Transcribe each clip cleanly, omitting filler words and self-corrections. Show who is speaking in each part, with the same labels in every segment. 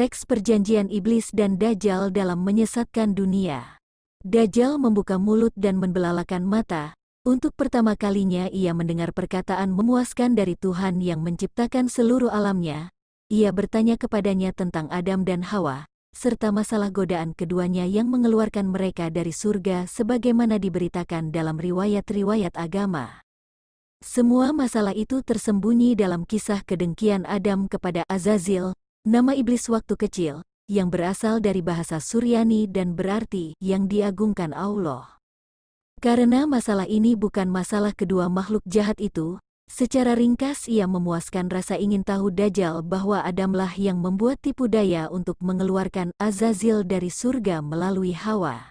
Speaker 1: Teks perjanjian iblis dan Dajjal dalam menyesatkan dunia. Dajjal membuka mulut dan membelalakan mata. Untuk pertama kalinya ia mendengar perkataan memuaskan dari Tuhan yang menciptakan seluruh alamnya. Ia bertanya kepadanya tentang Adam dan Hawa, serta masalah godaan keduanya yang mengeluarkan mereka dari surga sebagaimana diberitakan dalam riwayat-riwayat agama. Semua masalah itu tersembunyi dalam kisah kedengkian Adam kepada Azazil, nama iblis waktu kecil, yang berasal dari bahasa Suryani dan berarti yang diagungkan Allah. Karena masalah ini bukan masalah kedua makhluk jahat itu, secara ringkas ia memuaskan rasa ingin tahu Dajjal bahwa Adamlah yang membuat tipu daya untuk mengeluarkan Azazil dari surga melalui Hawa.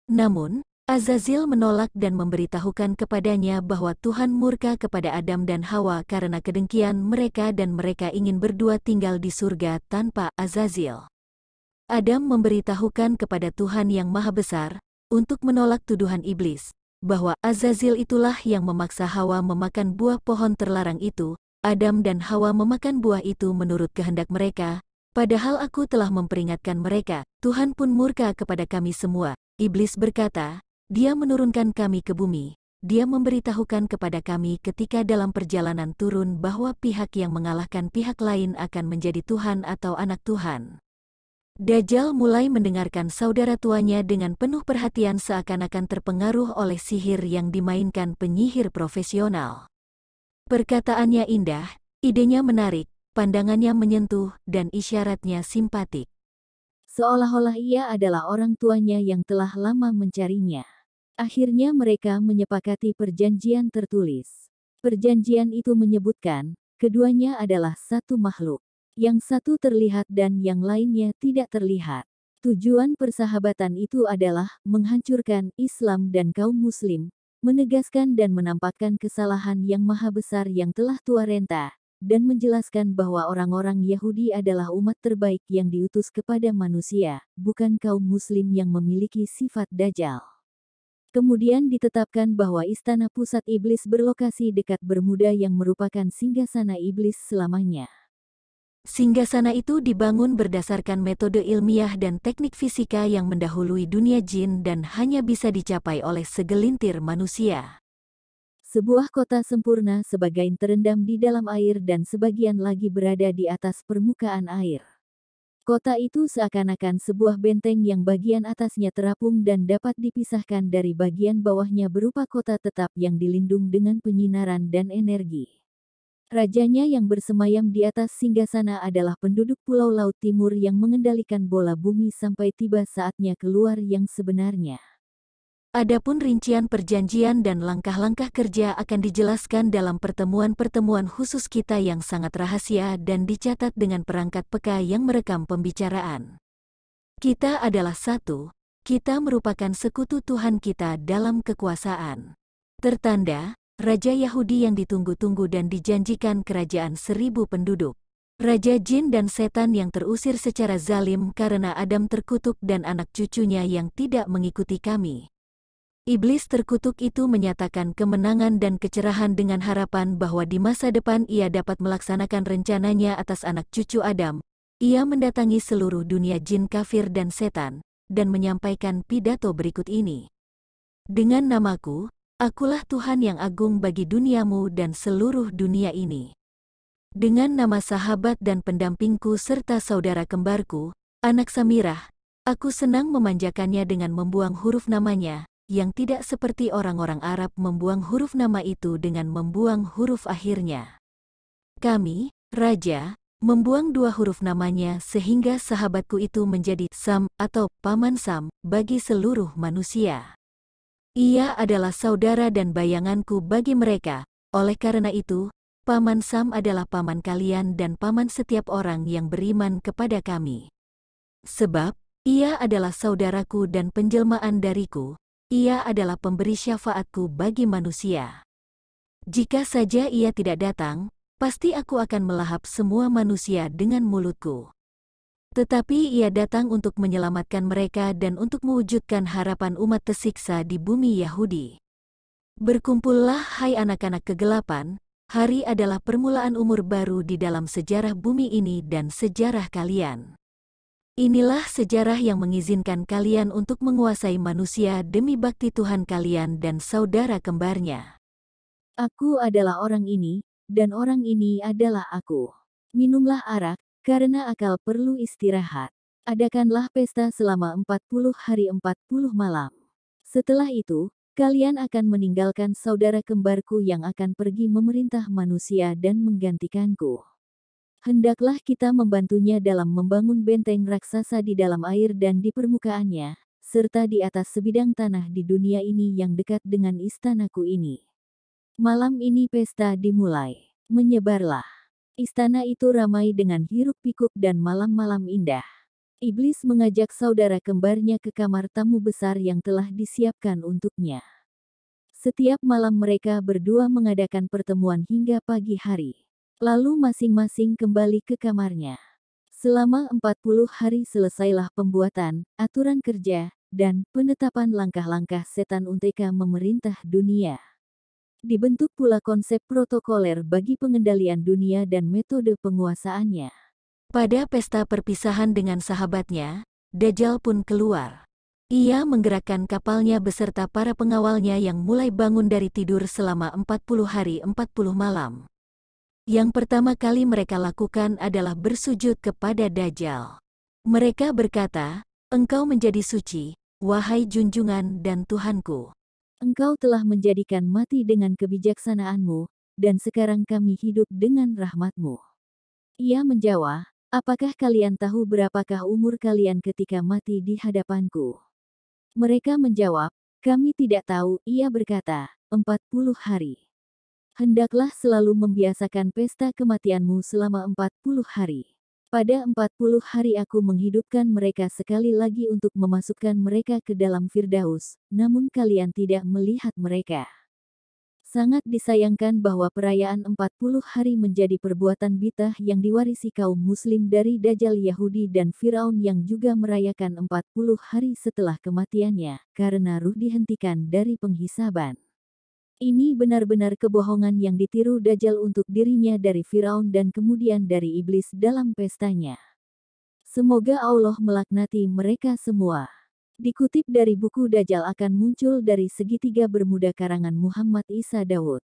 Speaker 1: Namun, Azazil menolak dan memberitahukan kepadanya bahwa Tuhan murka kepada Adam dan Hawa karena kedengkian mereka dan mereka ingin berdua tinggal di surga tanpa Azazil. Adam memberitahukan kepada Tuhan yang Maha Besar, untuk menolak tuduhan iblis, bahwa Azazil itulah yang memaksa Hawa memakan buah pohon terlarang itu. Adam dan Hawa memakan buah itu menurut kehendak mereka, padahal aku telah memperingatkan mereka. Tuhan pun murka kepada kami semua. Iblis berkata, Dia menurunkan kami ke bumi. Dia memberitahukan kepada kami ketika dalam perjalanan turun bahwa pihak yang mengalahkan pihak lain akan menjadi Tuhan atau anak Tuhan. Dajjal mulai mendengarkan saudara tuanya dengan penuh perhatian seakan-akan terpengaruh oleh sihir yang dimainkan penyihir profesional. Perkataannya indah, idenya menarik, pandangannya menyentuh, dan isyaratnya simpatik. Seolah-olah ia adalah orang tuanya yang telah lama mencarinya. Akhirnya mereka menyepakati perjanjian tertulis. Perjanjian itu menyebutkan, keduanya adalah satu makhluk. Yang satu terlihat dan yang lainnya tidak terlihat. Tujuan persahabatan itu adalah menghancurkan Islam dan kaum muslim, menegaskan dan menampakkan kesalahan yang maha besar yang telah tua renta, dan menjelaskan bahwa orang-orang Yahudi adalah umat terbaik yang diutus kepada manusia, bukan kaum muslim yang memiliki sifat Dajjal. Kemudian ditetapkan bahwa istana pusat iblis berlokasi dekat Bermuda yang merupakan singgasana iblis selamanya. Singgasana itu dibangun berdasarkan metode ilmiah dan teknik fisika yang mendahului dunia jin dan hanya bisa dicapai oleh segelintir manusia. Sebuah kota sempurna sebagian terendam di dalam air dan sebagian lagi berada di atas permukaan air. Kota itu seakan-akan sebuah benteng yang bagian atasnya terapung dan dapat dipisahkan dari bagian bawahnya berupa kota tetap yang dilindung dengan penyinaran dan energi. Rajanya yang bersemayam di atas singgasana adalah penduduk Pulau Laut Timur yang mengendalikan bola bumi sampai tiba saatnya keluar yang sebenarnya. Adapun rincian perjanjian dan langkah-langkah kerja akan dijelaskan dalam pertemuan-pertemuan khusus kita yang sangat rahasia dan dicatat dengan perangkat peka yang merekam pembicaraan. Kita adalah satu, kita merupakan sekutu Tuhan kita dalam kekuasaan. Tertanda, Raja Yahudi yang ditunggu-tunggu dan dijanjikan kerajaan 1000 penduduk. Raja Jin dan Setan yang terusir secara zalim karena Adam terkutuk dan anak cucunya yang tidak mengikuti kami. Iblis terkutuk itu menyatakan kemenangan dan kecerahan dengan harapan bahwa di masa depan ia dapat melaksanakan rencananya atas anak cucu Adam. Ia mendatangi seluruh dunia jin kafir dan setan, dan menyampaikan pidato berikut ini. Dengan namaku, akulah Tuhan yang agung bagi duniamu dan seluruh dunia ini. Dengan nama sahabat dan pendampingku serta saudara kembarku, anak Samirah, aku senang memanjakannya dengan membuang huruf namanya, yang tidak seperti orang-orang Arab membuang huruf nama itu dengan membuang huruf akhirnya. Kami, Raja, membuang 2 huruf namanya sehingga sahabatku itu menjadi Sam atau Paman Sam bagi seluruh manusia. Ia adalah saudara dan bayanganku bagi mereka, oleh karena itu, Paman Sam adalah paman kalian dan paman setiap orang yang beriman kepada kami. Sebab, ia adalah saudaraku dan penjelmaan dariku. Ia adalah pemberi syafaatku bagi manusia. Jika saja ia tidak datang, pasti aku akan melahap semua manusia dengan mulutku. Tetapi ia datang untuk menyelamatkan mereka dan untuk mewujudkan harapan umat tersiksa di bumi Yahudi. Berkumpullah hai anak-anak kegelapan, hari adalah permulaan umur baru di dalam sejarah bumi ini dan sejarah kalian. Inilah sejarah yang mengizinkan kalian untuk menguasai manusia demi bakti Tuhan kalian dan saudara kembarnya. Aku adalah orang ini, dan orang ini adalah aku. Minumlah arak, karena akal perlu istirahat. Adakanlah pesta selama 40 hari 40 malam. Setelah itu, kalian akan meninggalkan saudara kembarku yang akan pergi memerintah manusia dan menggantikanku. Hendaklah kita membantunya dalam membangun benteng raksasa di dalam air dan di permukaannya, serta di atas sebidang tanah di dunia ini yang dekat dengan istanaku ini. Malam ini pesta dimulai. Menyebarlah. Istana itu ramai dengan hiruk-pikuk dan malam-malam indah. Iblis mengajak saudara kembarnya ke kamar tamu besar yang telah disiapkan untuknya. Setiap malam mereka berdua mengadakan pertemuan hingga pagi hari. Lalu masing-masing kembali ke kamarnya. Selama 40 hari selesailah pembuatan, aturan kerja, dan penetapan langkah-langkah setan untuk memerintah dunia. Dibentuk pula konsep protokoler bagi pengendalian dunia dan metode penguasaannya. Pada pesta perpisahan dengan sahabatnya, Dajjal pun keluar. Ia menggerakkan kapalnya beserta para pengawalnya yang mulai bangun dari tidur selama 40 hari 40 malam. Yang pertama kali mereka lakukan adalah bersujud kepada Dajjal. Mereka berkata, "Engkau menjadi suci, wahai junjungan dan Tuhanku. Engkau telah menjadikan mati dengan kebijaksanaanmu, dan sekarang kami hidup dengan rahmatmu." Ia menjawab, "Apakah kalian tahu berapakah umur kalian ketika mati di hadapanku?" Mereka menjawab, "Kami tidak tahu." Ia berkata, 40 hari. Hendaklah selalu membiasakan pesta kematianmu selama 40 hari. Pada 40 hari aku menghidupkan mereka sekali lagi untuk memasukkan mereka ke dalam Firdaus, namun kalian tidak melihat mereka. Sangat disayangkan bahwa perayaan 40 hari menjadi perbuatan bid'ah yang diwarisi kaum muslim dari Dajjal Yahudi dan Firaun yang juga merayakan 40 hari setelah kematiannya, karena ruh dihentikan dari penghisaban. Ini benar-benar kebohongan yang ditiru Dajjal untuk dirinya dari Firaun dan kemudian dari iblis dalam pestanya. Semoga Allah melaknati mereka semua. Dikutip dari buku Dajjal akan muncul dari segitiga bermuda karangan Muhammad Isa Daud.